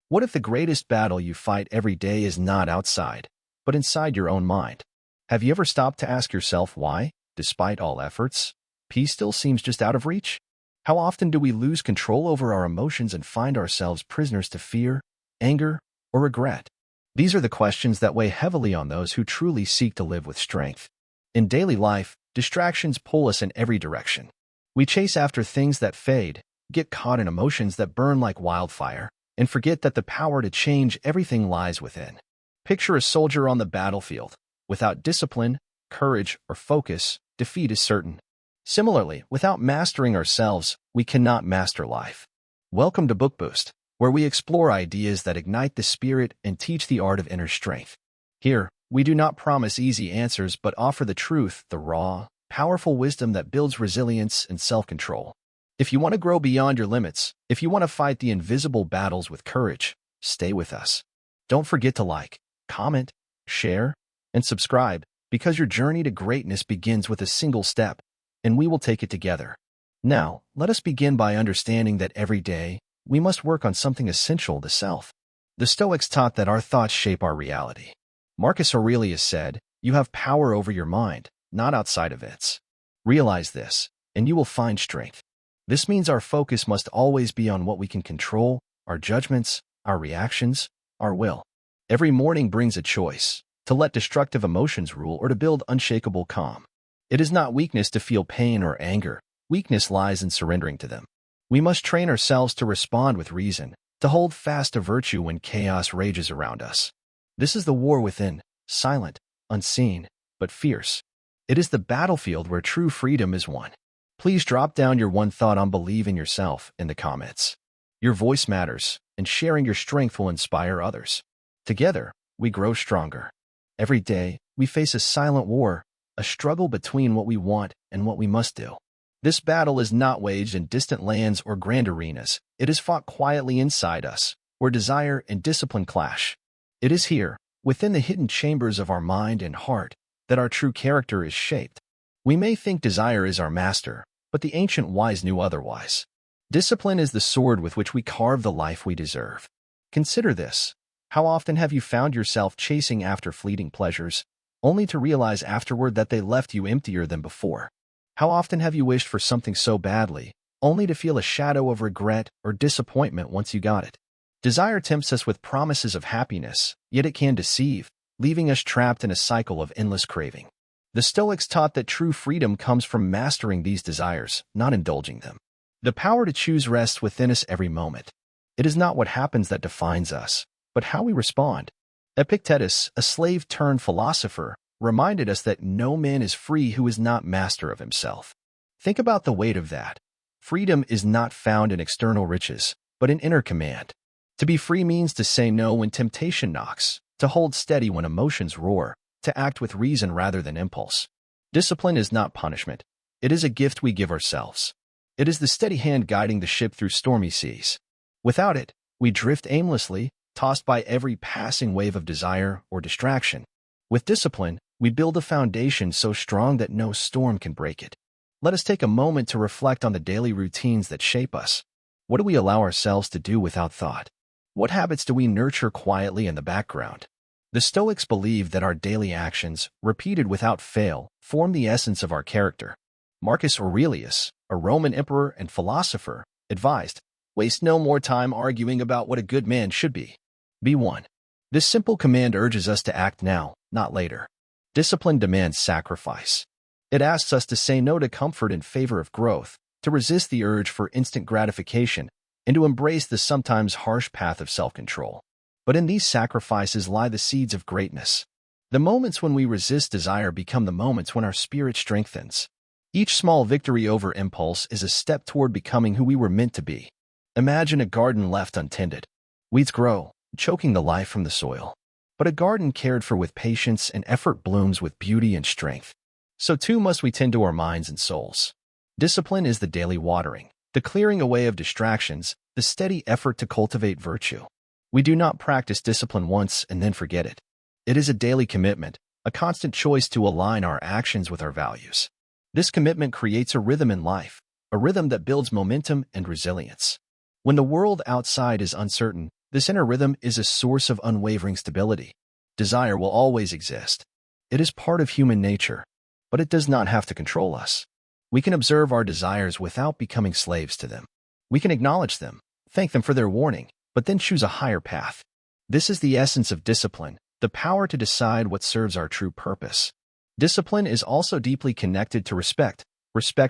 What if the greatest battle you fight every day is not outside, but inside your own mind? Have you ever stopped to ask yourself why, despite all efforts, peace still seems just out of reach? How often do we lose control over our emotions and find ourselves prisoners to fear, anger, or regret? These are the questions that weigh heavily on those who truly seek to live with strength. In daily life, distractions pull us in every direction. We chase after things that fade, get caught in emotions that burn like wildfire, and forget that the power to change everything lies within. Picture a soldier on the battlefield. Without discipline, courage, or focus, defeat is certain. Similarly, without mastering ourselves, we cannot master life. Welcome to Book Boost, where we explore ideas that ignite the spirit and teach the art of inner strength. Here, we do not promise easy answers but offer the truth, the raw, powerful wisdom that builds resilience and self-control. If you want to grow beyond your limits, if you want to fight the invisible battles with courage, stay with us. Don't forget to like, comment, share, and subscribe, because your journey to greatness begins with a single step, and we will take it together. Now, let us begin by understanding that every day, we must work on something essential: the self. The Stoics taught that our thoughts shape our reality. Marcus Aurelius said, "You have power over your mind, not outside events." Realize this, and you will find strength. This means our focus must always be on what we can control: our judgments, our reactions, our will. Every morning brings a choice: to let destructive emotions rule or to build unshakable calm. It is not weakness to feel pain or anger. Weakness lies in surrendering to them. We must train ourselves to respond with reason, to hold fast to virtue when chaos rages around us. This is the war within, silent, unseen, but fierce. It is the battlefield where true freedom is won. Please drop down your one thought on believe in yourself in the comments. Your voice matters, and sharing your strength will inspire others. Together, we grow stronger. Every day, we face a silent war, a struggle between what we want and what we must do. This battle is not waged in distant lands or grand arenas. It is fought quietly inside us, where desire and discipline clash. It is here, within the hidden chambers of our mind and heart, that our true character is shaped. We may think desire is our master, but the ancient wise knew otherwise. Discipline is the sword with which we carve the life we deserve. Consider this. How often have you found yourself chasing after fleeting pleasures, only to realize afterward that they left you emptier than before? How often have you wished for something so badly, only to feel a shadow of regret or disappointment once you got it? Desire tempts us with promises of happiness, yet it can deceive, leaving us trapped in a cycle of endless craving. The Stoics taught that true freedom comes from mastering these desires, not indulging them. The power to choose rests within us every moment. It is not what happens that defines us, but how we respond. Epictetus, a slave-turned-philosopher, reminded us that no man is free who is not master of himself. Think about the weight of that. Freedom is not found in external riches, but in inner command. To be free means to say no when temptation knocks, to hold steady when emotions roar, to act with reason rather than impulse. Discipline is not punishment. It is a gift we give ourselves. It is the steady hand guiding the ship through stormy seas. Without it, we drift aimlessly, tossed by every passing wave of desire or distraction. With discipline, we build a foundation so strong that no storm can break it. Let us take a moment to reflect on the daily routines that shape us. What do we allow ourselves to do without thought? What habits do we nurture quietly in the background? The Stoics believed that our daily actions, repeated without fail, form the essence of our character. Marcus Aurelius, a Roman emperor and philosopher, advised, "Waste no more time arguing about what a good man should be. Be one." This simple command urges us to act now, not later. Discipline demands sacrifice. It asks us to say no to comfort in favor of growth, to resist the urge for instant gratification, and to embrace the sometimes harsh path of self-control. But in these sacrifices lie the seeds of greatness. The moments when we resist desire become the moments when our spirit strengthens. Each small victory over impulse is a step toward becoming who we were meant to be. Imagine a garden left untended. Weeds grow, choking the life from the soil. But a garden cared for with patience and effort blooms with beauty and strength. So too must we tend to our minds and souls. Discipline is the daily watering, the clearing away of distractions, the steady effort to cultivate virtue. We do not practice discipline once and then forget it. It is a daily commitment, a constant choice to align our actions with our values. This commitment creates a rhythm in life, a rhythm that builds momentum and resilience. When the world outside is uncertain, This inner rhythm is a source of unwavering stability. Desire will always exist. It is part of human nature, but it does not have to control us. We can observe our desires without becoming slaves to them. We can acknowledge them, thank them for their warning, but then choose a higher path. This is the essence of discipline, the power to decide what serves our true purpose. Discipline is also deeply connected to respect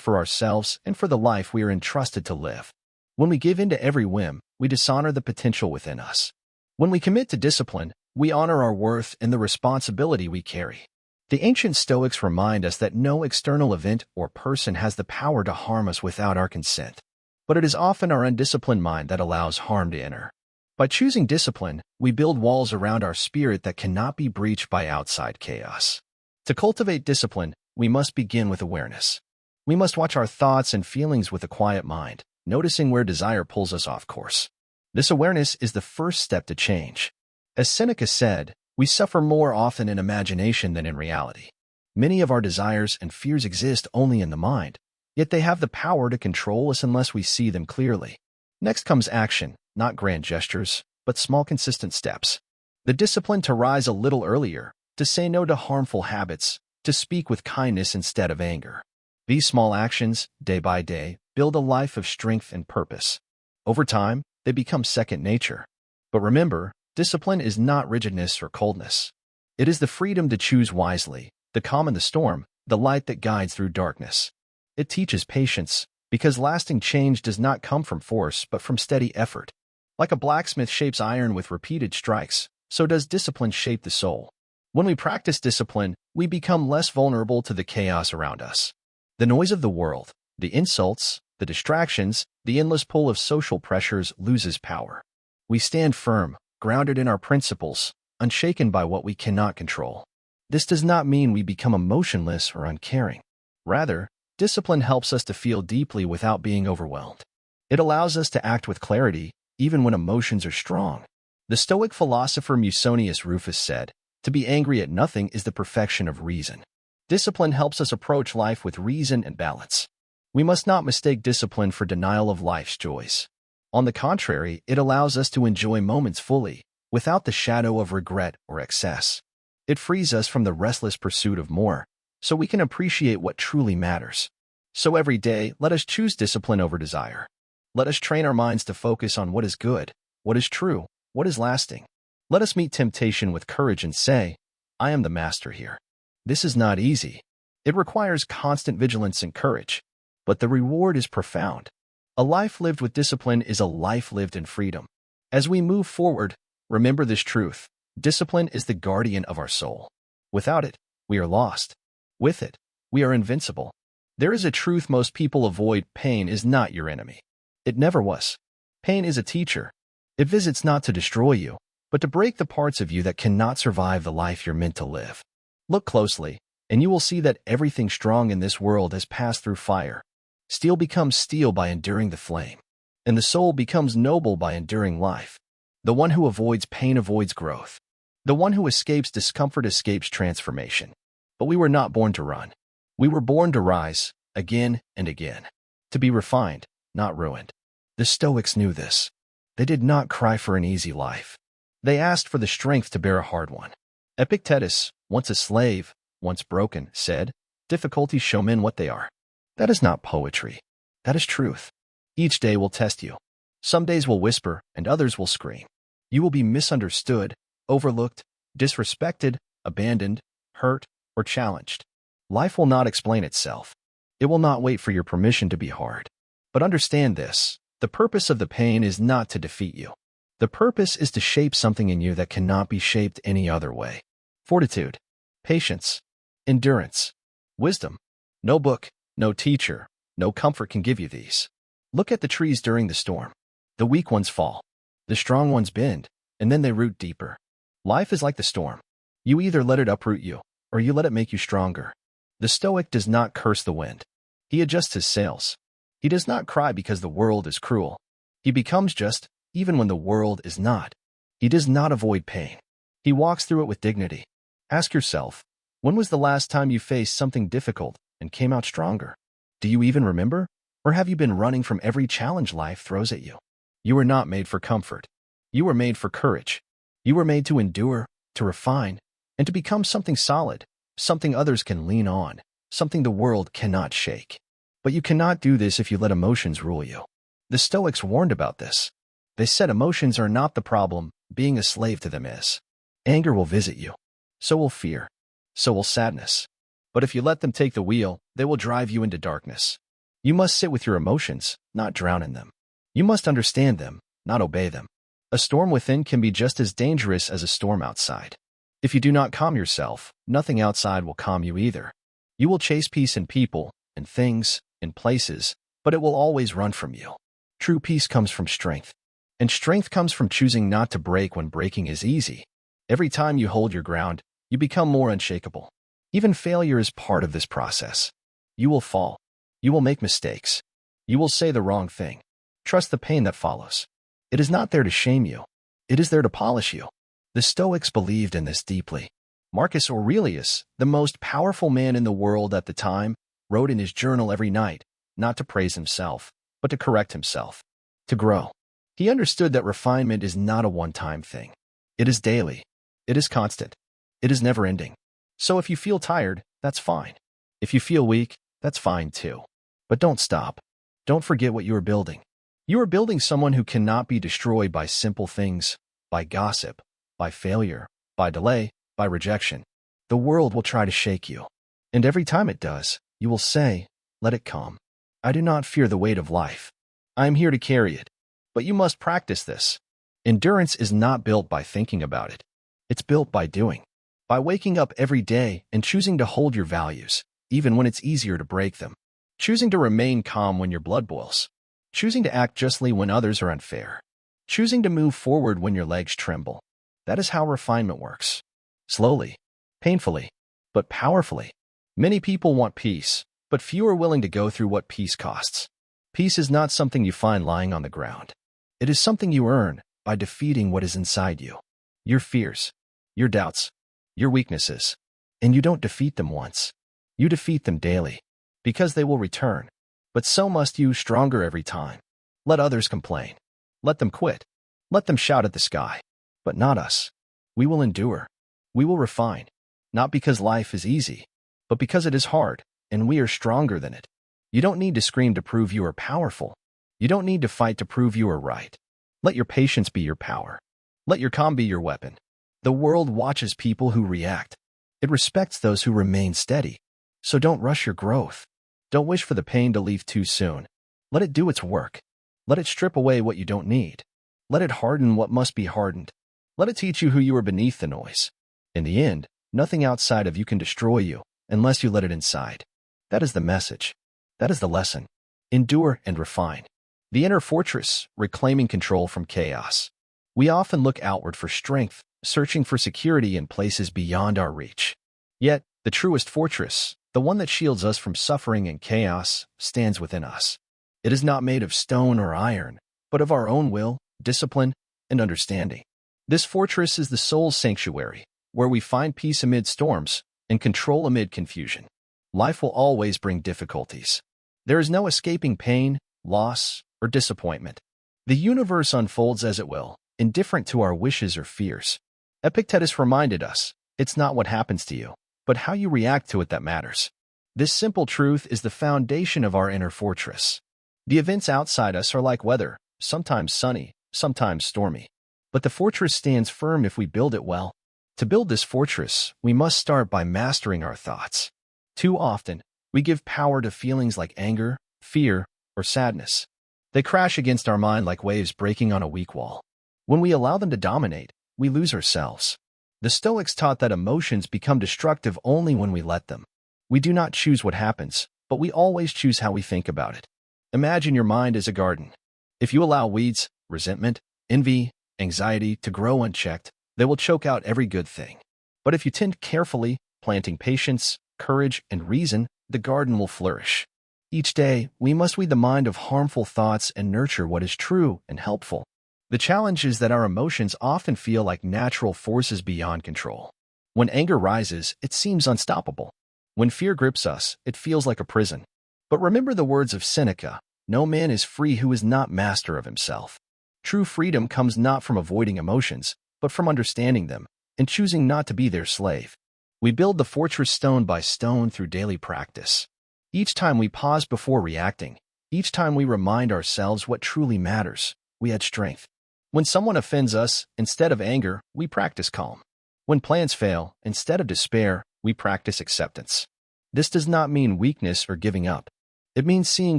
for ourselves and for the life we are entrusted to live. When we give in to every whim, we dishonor the potential within us. When we commit to discipline, we honor our worth and the responsibility we carry. The ancient Stoics remind us that no external event or person has the power to harm us without our consent. But it is often our undisciplined mind that allows harm to enter. By choosing discipline, we build walls around our spirit that cannot be breached by outside chaos. To cultivate discipline, we must begin with awareness. We must watch our thoughts and feelings with a quiet mind, noticing where desire pulls us off course. This awareness is the first step to change. As Seneca said, we suffer more often in imagination than in reality. Many of our desires and fears exist only in the mind, yet they have the power to control us unless we see them clearly. Next comes action, not grand gestures, but small consistent steps. The discipline to rise a little earlier, to say no to harmful habits, to speak with kindness instead of anger. These small actions, day by day, build a life of strength and purpose. Over time, they become second nature. But remember, discipline is not rigidness or coldness. It is the freedom to choose wisely, the calm in the storm, the light that guides through darkness. It teaches patience, because lasting change does not come from force but from steady effort. Like a blacksmith shapes iron with repeated strikes, so does discipline shape the soul. When we practice discipline, we become less vulnerable to the chaos around us. The noise of the world, the insults, the distractions, the endless pull of social pressures loses power. We stand firm, grounded in our principles, unshaken by what we cannot control. This does not mean we become emotionless or uncaring. Rather, discipline helps us to feel deeply without being overwhelmed. It allows us to act with clarity, even when emotions are strong. The Stoic philosopher Musonius Rufus said, "To be angry at nothing is the perfection of reason." Discipline helps us approach life with reason and balance. We must not mistake discipline for denial of life's joys. On the contrary, it allows us to enjoy moments fully, without the shadow of regret or excess. It frees us from the restless pursuit of more, so we can appreciate what truly matters. So every day, let us choose discipline over desire. Let us train our minds to focus on what is good, what is true, what is lasting. Let us meet temptation with courage and say, "I am the master here." This is not easy. It requires constant vigilance and courage, but the reward is profound. A life lived with discipline is a life lived in freedom. As we move forward, remember this truth: discipline is the guardian of our soul. Without it, we are lost. With it, we are invincible. There is a truth most people avoid: pain is not your enemy. It never was. Pain is a teacher. It visits not to destroy you, but to break the parts of you that cannot survive the life you're meant to live. Look closely, and you will see that everything strong in this world has passed through fire. Steel becomes steel by enduring the flame, and the soul becomes noble by enduring life. The one who avoids pain avoids growth. The one who escapes discomfort escapes transformation. But we were not born to run. We were born to rise, again and again. To be refined, not ruined. The Stoics knew this. They did not cry for an easy life. They asked for the strength to bear a hard one. Epictetus, once a slave, once broken, said, "Difficulties show men what they are." That is not poetry. That is truth. Each day will test you. Some days will whisper, and others will scream. You will be misunderstood, overlooked, disrespected, abandoned, hurt, or challenged. Life will not explain itself. It will not wait for your permission to be hard. But understand this: the purpose of the pain is not to defeat you. The purpose is to shape something in you that cannot be shaped any other way. Fortitude, patience, endurance, wisdom. No book, no teacher, no comfort can give you these. Look at the trees during the storm. The weak ones fall. The strong ones bend, and then they root deeper. Life is like the storm. You either let it uproot you, or you let it make you stronger. The Stoic does not curse the wind. He adjusts his sails. He does not cry because the world is cruel. He becomes just, even when the world is not. He does not avoid pain. He walks through it with dignity. Ask yourself, when was the last time you faced something difficult and came out stronger? Do you even remember? Or have you been running from every challenge life throws at you? You are not made for comfort. You were made for courage. You were made to endure, to refine, and to become something solid, something others can lean on, something the world cannot shake. But you cannot do this if you let emotions rule you. The Stoics warned about this. They said emotions are not the problem, being a slave to them is. Anger will visit you. So will fear. So will sadness. But if you let them take the wheel, they will drive you into darkness. You must sit with your emotions, not drown in them. You must understand them, not obey them. A storm within can be just as dangerous as a storm outside. If you do not calm yourself, nothing outside will calm you either. You will chase peace in people, in things, in places, but it will always run from you. True peace comes from strength. And strength comes from choosing not to break when breaking is easy. Every time you hold your ground, you become more unshakable. Even failure is part of this process. You will fall. You will make mistakes. You will say the wrong thing. Trust the pain that follows. It is not there to shame you. It is there to polish you. The Stoics believed in this deeply. Marcus Aurelius, the most powerful man in the world at the time, wrote in his journal every night, not to praise himself, but to correct himself, to grow. He understood that refinement is not a one-time thing. It is daily. It is constant. It is never-ending. So if you feel tired, that's fine. If you feel weak, that's fine too. But don't stop. Don't forget what you are building. You are building someone who cannot be destroyed by simple things, by gossip, by failure, by delay, by rejection. The world will try to shake you. And every time it does, you will say, let it come. I do not fear the weight of life. I am here to carry it. But you must practice this. Endurance is not built by thinking about it. It's built by doing. By waking up every day and choosing to hold your values, even when it's easier to break them. Choosing to remain calm when your blood boils. Choosing to act justly when others are unfair. Choosing to move forward when your legs tremble. That is how refinement works. Slowly, painfully, but powerfully. Many people want peace, but few are willing to go through what peace costs. Peace is not something you find lying on the ground. It is something you earn by defeating what is inside you. Your fears, your doubts, your weaknesses. And you don't defeat them once. You defeat them daily, because they will return. But so must you, stronger every time. Let others complain. Let them quit. Let them shout at the sky. But not us. We will endure. We will refine. Not because life is easy, but because it is hard, and we are stronger than it. You don't need to scream to prove you are powerful. You don't need to fight to prove you are right. Let your patience be your power. Let your calm be your weapon. The world watches people who react. It respects those who remain steady. So don't rush your growth. Don't wish for the pain to leave too soon. Let it do its work. Let it strip away what you don't need. Let it harden what must be hardened. Let it teach you who you are beneath the noise. In the end, nothing outside of you can destroy you unless you let it inside. That is the message. That is the lesson. Endure and refine. The inner fortress, reclaiming control from chaos. We often look outward for strength, searching for security in places beyond our reach. Yet, the truest fortress, the one that shields us from suffering and chaos, stands within us. It is not made of stone or iron, but of our own will, discipline, and understanding. This fortress is the soul's sanctuary, where we find peace amid storms and control amid confusion. Life will always bring difficulties. There is no escaping pain, loss, or disappointment. The universe unfolds as it will, indifferent to our wishes or fears. Epictetus reminded us, it's not what happens to you, but how you react to it that matters. This simple truth is the foundation of our inner fortress. The events outside us are like weather, sometimes sunny, sometimes stormy. But the fortress stands firm if we build it well. To build this fortress, we must start by mastering our thoughts. Too often, we give power to feelings like anger, fear, or sadness. They crash against our mind like waves breaking on a weak wall. When we allow them to dominate, we lose ourselves. The Stoics taught that emotions become destructive only when we let them. We do not choose what happens, but we always choose how we think about it. Imagine your mind as a garden. If you allow weeds, resentment, envy, anxiety to grow unchecked, they will choke out every good thing. But if you tend carefully, planting patience, courage, and reason, the garden will flourish. Each day, we must weed the mind of harmful thoughts and nurture what is true and helpful. The challenge is that our emotions often feel like natural forces beyond control. When anger rises, it seems unstoppable. When fear grips us, it feels like a prison. But remember the words of Seneca, no man is free who is not master of himself. True freedom comes not from avoiding emotions, but from understanding them and choosing not to be their slave. We build the fortress stone by stone through daily practice. Each time we pause before reacting, each time we remind ourselves what truly matters, we add strength. When someone offends us, instead of anger, we practice calm. When plans fail, instead of despair, we practice acceptance. This does not mean weakness or giving up. It means seeing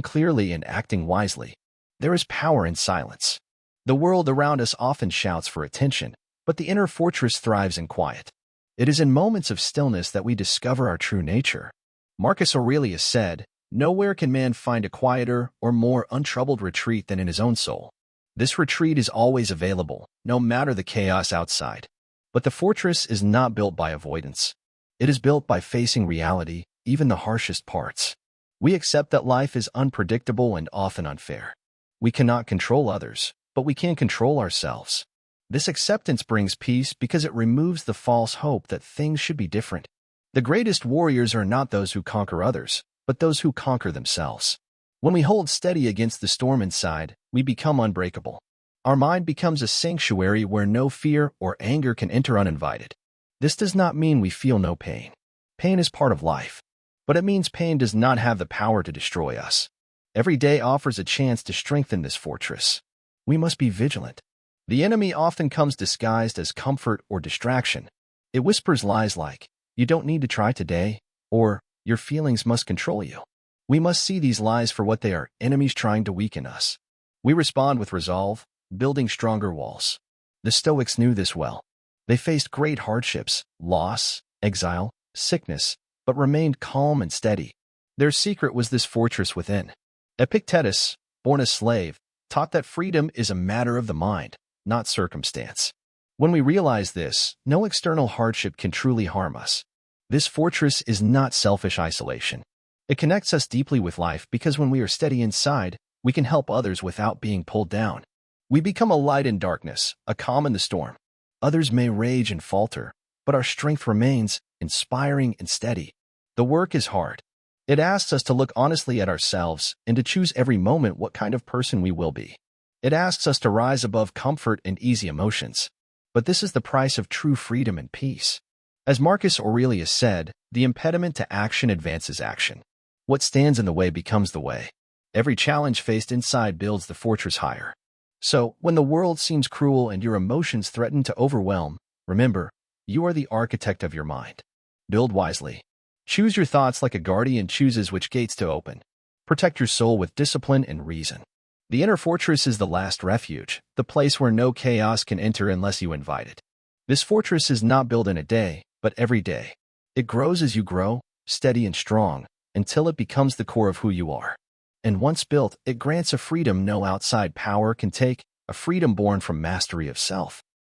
clearly and acting wisely. There is power in silence. The world around us often shouts for attention, but the inner fortress thrives in quiet. It is in moments of stillness that we discover our true nature. Marcus Aurelius said, "Nowhere can man find a quieter or more untroubled retreat than in his own soul." This retreat is always available, no matter the chaos outside. But the fortress is not built by avoidance. It is built by facing reality, even the harshest parts. We accept that life is unpredictable and often unfair. We cannot control others, but we can control ourselves. This acceptance brings peace because it removes the false hope that things should be different. The greatest warriors are not those who conquer others, but those who conquer themselves. When we hold steady against the storm inside, we become unbreakable. Our mind becomes a sanctuary where no fear or anger can enter uninvited. This does not mean we feel no pain. Pain is part of life. But it means pain does not have the power to destroy us. Every day offers a chance to strengthen this fortress. We must be vigilant. The enemy often comes disguised as comfort or distraction. It whispers lies like, "You don't need to try today," or "Your feelings must control you." We must see these lies for what they are, enemies trying to weaken us. We respond with resolve, building stronger walls. The Stoics knew this well. They faced great hardships, loss, exile, sickness, but remained calm and steady. Their secret was this fortress within. Epictetus, born a slave, taught that freedom is a matter of the mind, not circumstance. When we realize this, no external hardship can truly harm us. This fortress is not selfish isolation. It connects us deeply with life because when we are steady inside, we can help others without being pulled down. We become a light in darkness, a calm in the storm. Others may rage and falter, but our strength remains, inspiring and steady. The work is hard. It asks us to look honestly at ourselves and to choose every moment what kind of person we will be. It asks us to rise above comfort and easy emotions. But this is the price of true freedom and peace. As Marcus Aurelius said, the impediment to action advances action. What stands in the way becomes the way. Every challenge faced inside builds the fortress higher. So, when the world seems cruel and your emotions threaten to overwhelm, remember, you are the architect of your mind. Build wisely. Choose your thoughts like a guardian chooses which gates to open. Protect your soul with discipline and reason. The inner fortress is the last refuge, the place where no chaos can enter unless you invite it. This fortress is not built in a day, but every day. It grows as you grow, steady and strong, until it becomes the core of who you are. And once built, it grants a freedom no outside power can take, a freedom born from mastery of self.